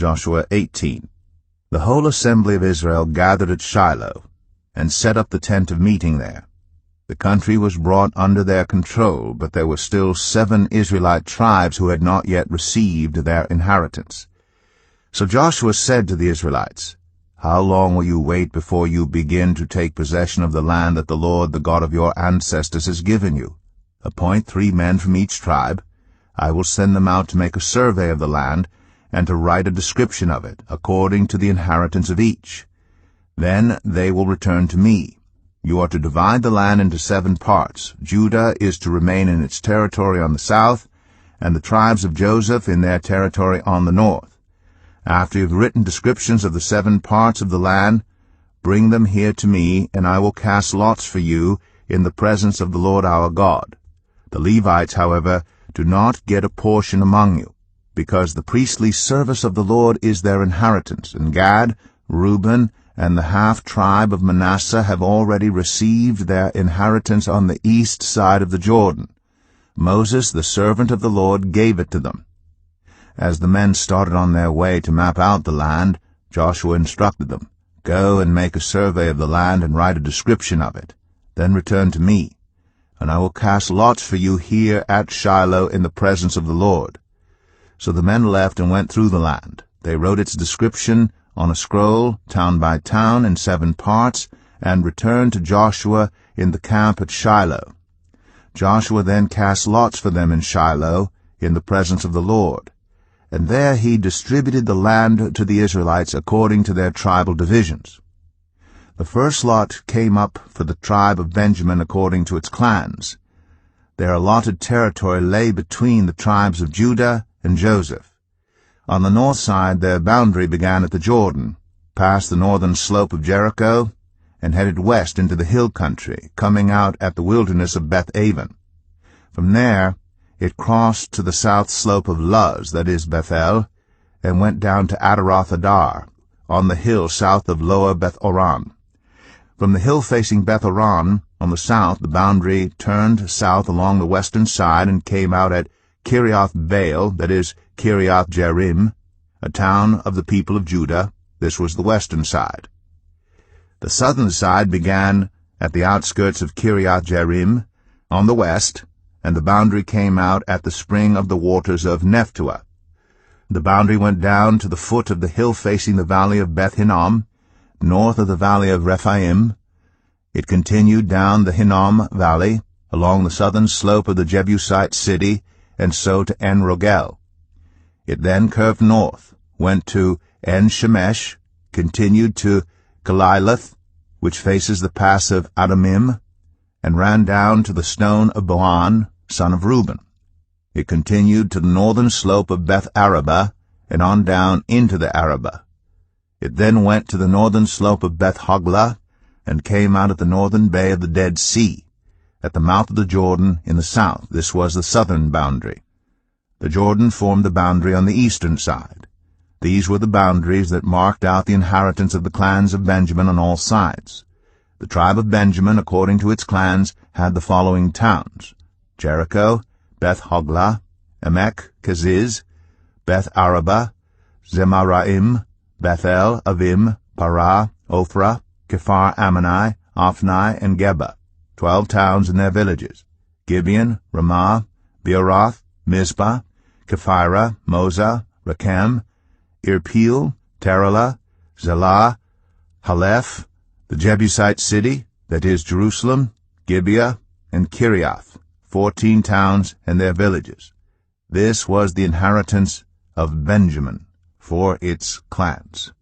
Joshua 18. The whole assembly of Israel gathered at Shiloh, and set up the tent of meeting there. The country was brought under their control, but there were still 7 Israelite tribes who had not yet received their inheritance. So Joshua said to the Israelites, "How long will you wait before you begin to take possession of the land that the Lord, the God of your ancestors, has given you? Appoint 3 men from each tribe. I will send them out to make a survey of the land, and to write a description of it, according to the inheritance of each. Then they will return to me. You are to divide the land into 7 parts. Judah is to remain in its territory on the south, and the tribes of Joseph in their territory on the north. After you have written descriptions of the 7 parts of the land, bring them here to me, and I will cast lots for you in the presence of the Lord our God. The Levites, however, do not get a portion among you, because the priestly service of the Lord is their inheritance, and Gad, Reuben, and the half-tribe of Manasseh have already received their inheritance on the east side of the Jordan. Moses, the servant of the Lord, gave it to them." As the men started on their way to map out the land, Joshua instructed them, "Go and make a survey of the land and write a description of it. Then return to me, and I will cast lots for you here at Shiloh in the presence of the Lord." So the men left and went through the land. They wrote its description on a scroll, town by town, in 7 parts, and returned to Joshua in the camp at Shiloh. Joshua then cast lots for them in Shiloh, in the presence of the Lord. And there he distributed the land to the Israelites according to their tribal divisions. The first lot came up for the tribe of Benjamin according to its clans. Their allotted territory lay between the tribes of Judah and Joseph. On the north side their boundary began at the Jordan, passed the northern slope of Jericho, and headed west into the hill country, coming out at the wilderness of Beth-aven. From there it crossed to the south slope of Luz, that is Bethel, and went down to Adaroth-adar, on the hill south of Lower Beth-oran. From the hill facing Beth-oran, on the south, the boundary turned south along the western side and came out at Kiriath-baal, that is Kiriath-jearim, a town of the people of Judah. This was the western side. The southern side began at the outskirts of Kiriath-jearim on the west, and the boundary came out at the spring of the waters of Nephtoah. The boundary went down to the foot of the hill facing the valley of Beth-hinnom, north of the valley of Rephaim. It continued down the Hinnom valley, along the southern slope of the Jebusite city, and so to En-rogel. It then curved north, went to En-shemesh, continued to Kaliloth, which faces the pass of Adumim, and ran down to the stone of Boan, son of Reuben. It continued to the northern slope of Beth-arabah, and on down into the Arabah. It then went to the northern slope of Beth-hoglah, and came out at the northern bay of the Dead Sea, at the mouth of the Jordan in the south. This was the southern boundary. The Jordan formed the boundary on the eastern side. These were the boundaries that marked out the inheritance of the clans of Benjamin on all sides. The tribe of Benjamin, according to its clans, had the following towns: Jericho, Beth-hoglah, Emek, Keziz, Beth-arabah, Zemaraim, Bethel, Avim, Parah, Ophrah, Kephar Ammonai, Ophni, and Geba, 12 towns and their villages: Gibeon, Ramah, Beeroth, Mizpah, Kephirah, Moza, Rechem, Irpeel, Taralah, Zelah, Haleph, the Jebusite city, that is Jerusalem, Gibeah, and Kiriath, 14 towns and their villages. This was the inheritance of Benjamin for its clans.